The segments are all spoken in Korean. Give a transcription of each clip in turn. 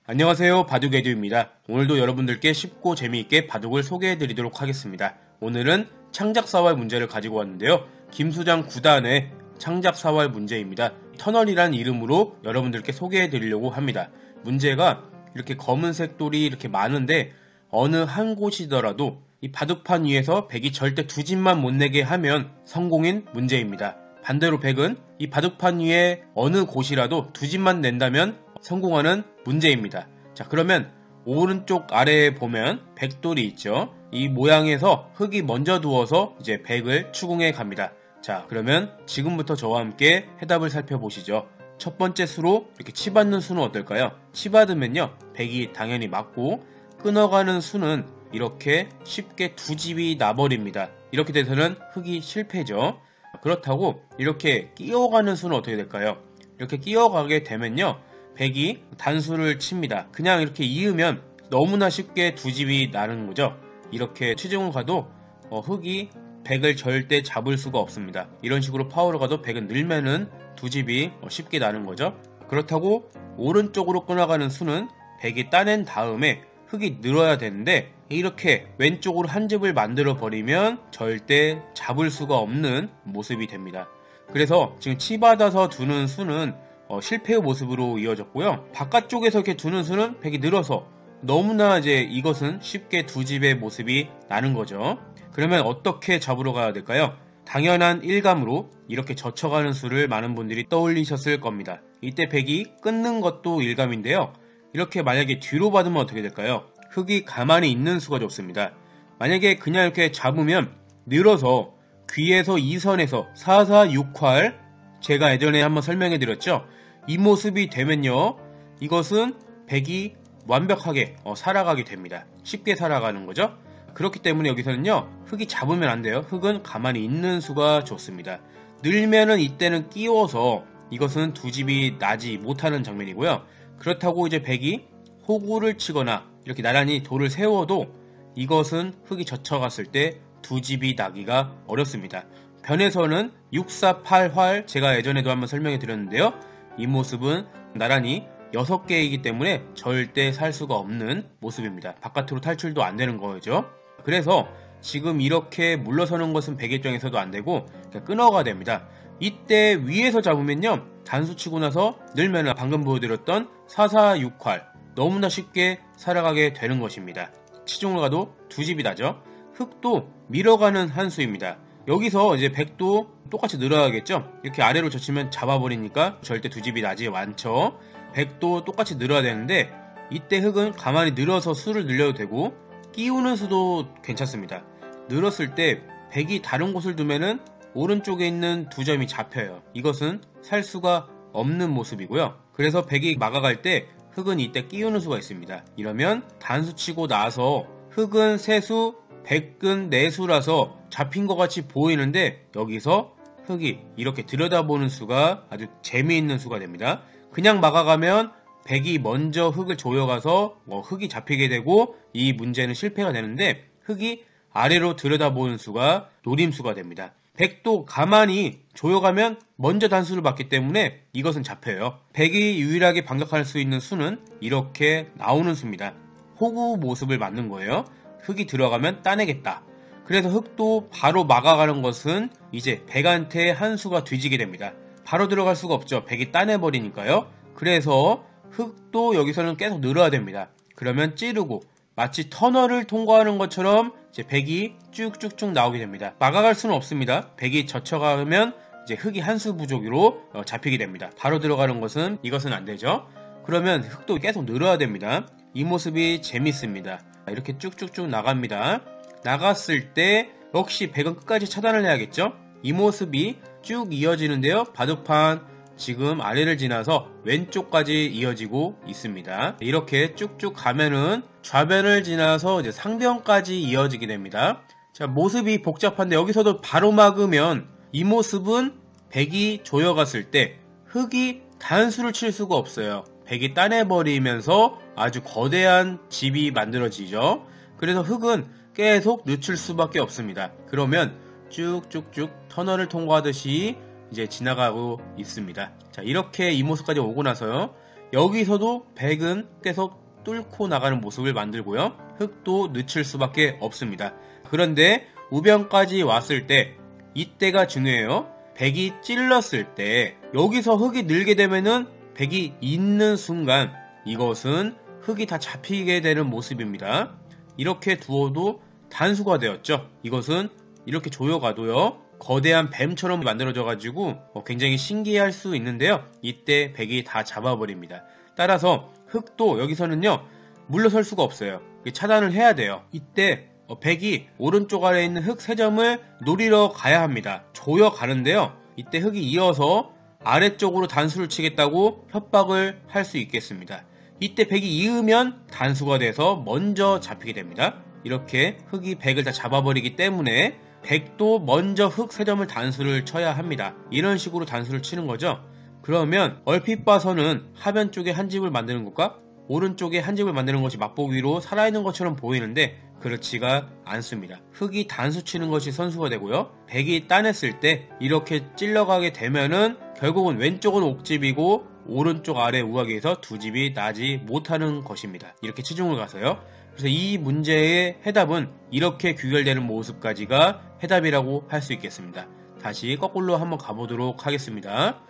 안녕하세요, 바둑에듀입니다. 오늘도 여러분들께 쉽고 재미있게 바둑을 소개해드리도록 하겠습니다. 오늘은 창작사활 문제를 가지고 왔는데요. 김수장 9단의 창작사활 문제입니다. 터널이란 이름으로 여러분들께 소개해드리려고 합니다. 문제가 이렇게 검은색 돌이 이렇게 많은데 어느 한 곳이더라도 이 바둑판 위에서 백이 절대 두 집만 못 내게 하면 성공인 문제입니다. 반대로 백은 이 바둑판 위에 어느 곳이라도 두 집만 낸다면 성공하는 문제입니다. 자, 그러면 오른쪽 아래에 보면 백돌이 있죠. 이 모양에서 흙이 먼저 두어서 이제 백을 추궁해 갑니다. 자, 그러면 지금부터 저와 함께 해답을 살펴보시죠. 첫 번째 수로 이렇게 치받는 수는 어떨까요? 치받으면요, 백이 당연히 맞고 끊어가는 수는 이렇게 쉽게 두 집이 나버립니다. 이렇게 돼서는 흙이 실패죠. 그렇다고 이렇게 끼어가는 수는 어떻게 될까요? 이렇게 끼어가게 되면요, 백이 단수를 칩니다. 그냥 이렇게 이으면 너무나 쉽게 두 집이 나는 거죠. 이렇게 치중을 가도 흙이 백을 절대 잡을 수가 없습니다. 이런 식으로 파워를 가도 백은 늘면은 두 집이 쉽게 나는 거죠. 그렇다고 오른쪽으로 끊어가는 수는 백이 따낸 다음에 흙이 늘어야 되는데 이렇게 왼쪽으로 한 집을 만들어 버리면 절대 잡을 수가 없는 모습이 됩니다. 그래서 지금 치받아서 두는 수는 실패의 모습으로 이어졌고요. 바깥쪽에서 이렇게 두는 수는 백이 늘어서 너무나 이제 이것은 쉽게 두 집의 모습이 나는 거죠. 그러면 어떻게 잡으러 가야 될까요? 당연한 일감으로 이렇게 젖혀가는 수를 많은 분들이 떠올리셨을 겁니다. 이때 백이 끊는 것도 일감인데요. 이렇게 만약에 뒤로 받으면 어떻게 될까요? 흙이 가만히 있는 수가 좋습니다. 만약에 그냥 이렇게 잡으면 늘어서 귀에서 2선에서 4, 4, 6활, 제가 예전에 한번 설명해 드렸죠. 이 모습이 되면요, 이것은 백이 완벽하게 살아가게 됩니다. 쉽게 살아가는 거죠. 그렇기 때문에 여기서는요, 흙이 잡으면 안 돼요. 흙은 가만히 있는 수가 좋습니다. 늘면은 이때는 끼워서 이것은 두 집이 나지 못하는 장면이고요. 그렇다고 이제 백이 호구를 치거나 이렇게 나란히 돌을 세워도 이것은 흙이 젖혀갔을 때 두 집이 나기가 어렵습니다. 변에서는 6, 4, 8활, 제가 예전에도 한번 설명해 드렸는데요. 이 모습은 나란히 6개이기 때문에 절대 살 수가 없는 모습입니다. 바깥으로 탈출도 안 되는 거죠. 그래서 지금 이렇게 물러서는 것은 백 입장에서도 안 되고 끊어가 됩니다. 이때 위에서 잡으면요, 단수 치고 나서 늘면 방금 보여드렸던 4, 4, 6활 너무나 쉽게 살아가게 되는 것입니다. 치중을 가도 두 집이 나죠. 흙도 밀어가는 한 수입니다. 여기서 이제 백도 똑같이 늘어야겠죠. 이렇게 아래로 젖히면 잡아버리니까 절대 두 집이 나지 않죠. 백도 똑같이 늘어야 되는데 이때 흙은 가만히 늘어서 수를 늘려도 되고 끼우는 수도 괜찮습니다. 늘었을 때 백이 다른 곳을 두면은 오른쪽에 있는 두 점이 잡혀요. 이것은 살 수가 없는 모습이고요. 그래서 백이 막아갈 때 흙은 이때 끼우는 수가 있습니다. 이러면 단수 치고 나서 흙은 세수, 백은 내수라서 잡힌 것 같이 보이는데 여기서 흙이 이렇게 들여다보는 수가 아주 재미있는 수가 됩니다. 그냥 막아가면 백이 먼저 흙을 조여가서 흙이 잡히게 되고 이 문제는 실패가 되는데 흙이 아래로 들여다보는 수가 노림수가 됩니다. 백도 가만히 조여가면 먼저 단수를 받기 때문에 이것은 잡혀요. 백이 유일하게 반격할 수 있는 수는 이렇게 나오는 수입니다. 호구 모습을 맞는 거예요. 흙이 들어가면 따내겠다. 그래서 흙도 바로 막아가는 것은 이제 백한테 한 수가 뒤지게 됩니다. 바로 들어갈 수가 없죠. 백이 따내버리니까요. 그래서 흙도 여기서는 계속 늘어야 됩니다. 그러면 찌르고 마치 터널을 통과하는 것처럼 이제 백이 쭉쭉쭉 나오게 됩니다. 막아갈 수는 없습니다. 백이 젖혀가면 이제 흙이 한 수 부족으로 잡히게 됩니다. 바로 들어가는 것은 이것은 안 되죠. 그러면 흙도 계속 늘어야 됩니다. 이 모습이 재밌습니다. 이렇게 쭉쭉쭉 나갑니다. 나갔을 때 역시 백은 끝까지 차단을 해야겠죠. 이 모습이 쭉 이어지는데요. 바둑판 지금 아래를 지나서 왼쪽까지 이어지고 있습니다. 이렇게 쭉쭉 가면은 좌변을 지나서 이제 상변까지 이어지게 됩니다. 자, 모습이 복잡한데 여기서도 바로 막으면 이 모습은 백이 조여갔을 때 흙이 단수를 칠 수가 없어요. 백이 따내버리면서 아주 거대한 집이 만들어지죠. 그래서 흙은 계속 늦출 수밖에 없습니다. 그러면 쭉쭉쭉 터널을 통과하듯이 이제 지나가고 있습니다. 자, 이렇게 이 모습까지 오고 나서요, 여기서도 백은 계속 뚫고 나가는 모습을 만들고요. 흙도 늦출 수밖에 없습니다. 그런데 우변까지 왔을 때 이때가 중요해요. 백이 찔렀을 때 여기서 흙이 늘게 되면은 백이 있는 순간 이것은 흙이 다 잡히게 되는 모습입니다. 이렇게 두어도 단수가 되었죠. 이것은 이렇게 조여가도요. 거대한 뱀처럼 만들어져 가지고 굉장히 신기할 수 있는데요. 이때 백이 다 잡아버립니다. 따라서 흙도 여기서는요. 물러설 수가 없어요. 차단을 해야 돼요. 이때 백이 오른쪽 아래에 있는 흙 3점을 노리러 가야 합니다. 조여 가는데요. 이때 흙이 이어서 아래쪽으로 단수를 치겠다고 협박을 할 수 있겠습니다. 이때 백이 이으면 단수가 돼서 먼저 잡히게 됩니다. 이렇게 흙이 백을 다 잡아버리기 때문에 백도 먼저 흙 3점을 단수를 쳐야 합니다. 이런 식으로 단수를 치는 거죠. 그러면 얼핏 봐서는 하변 쪽에 한 집을 만드는 것과 오른쪽에 한 집을 만드는 것이 맛보기로 살아있는 것처럼 보이는데 그렇지가 않습니다. 흙이 단수 치는 것이 선수가 되고요. 백이 따냈을 때 이렇게 찔러가게 되면은 결국은 왼쪽은 옥집이고 오른쪽 아래 우각에서 2집이 나지 못하는 것입니다. 이렇게 치중을 가서요. 그래서 이 문제의 해답은 이렇게 귀결되는 모습까지가 해답이라고 할 수 있겠습니다. 다시 거꾸로 한번 가보도록 하겠습니다.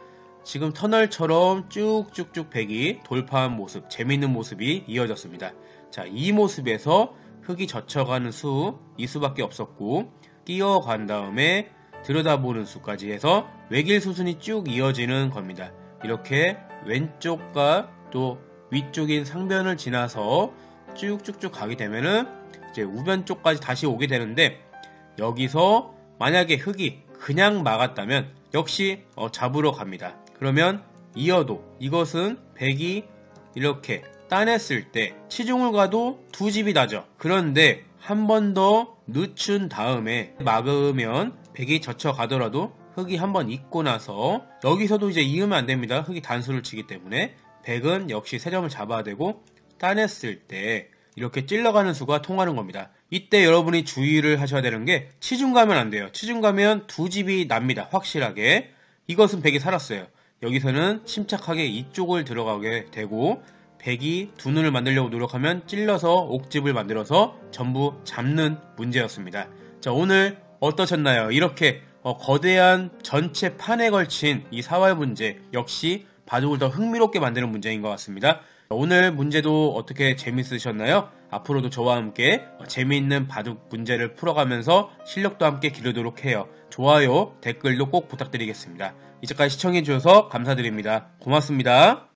지금 터널처럼 쭉쭉쭉 백이 돌파한 모습, 재미있는 모습이 이어졌습니다. 자, 이 모습에서 흙이 젖혀가는 수, 이 수밖에 없었고 끼어간 다음에 들여다보는 수까지 해서 외길 수순이 쭉 이어지는 겁니다. 이렇게 왼쪽과 또 위쪽인 상변을 지나서 쭉쭉쭉 가게 되면은 이제 우변 쪽까지 다시 오게 되는데 여기서 만약에 흙이 그냥 막았다면 역시 잡으러 갑니다. 그러면 이어도 이것은 백이 이렇게 따냈을 때 치중을 가도 2집이 나죠. 그런데 한 번 더 늦춘 다음에 막으면 백이 젖혀 가더라도 흙이 한번 있고 나서 여기서도 이제 이으면 안 됩니다. 흙이 단수를 치기 때문에 백은 역시 3점을 잡아야 되고 따냈을 때 이렇게 찔러가는 수가 통하는 겁니다. 이때 여러분이 주의를 하셔야 되는 게 치중 가면 안 돼요. 치중 가면 2집이 납니다. 확실하게. 이것은 백이 살았어요. 여기서는 침착하게 이쪽을 들어가게 되고 백이 두 눈을 만들려고 노력하면 찔러서 옥집을 만들어서 전부 잡는 문제였습니다. 자, 오늘 어떠셨나요? 이렇게 거대한 전체 판에 걸친 이 사활 문제 역시 바둑을 더 흥미롭게 만드는 문제인 것 같습니다. 오늘 문제도 어떻게 재밌으셨나요? 앞으로도 저와 함께 재미있는 바둑 문제를 풀어가면서 실력도 함께 기르도록 해요. 좋아요, 댓글도 꼭 부탁드리겠습니다. 이제까지 시청해주셔서 감사드립니다. 고맙습니다.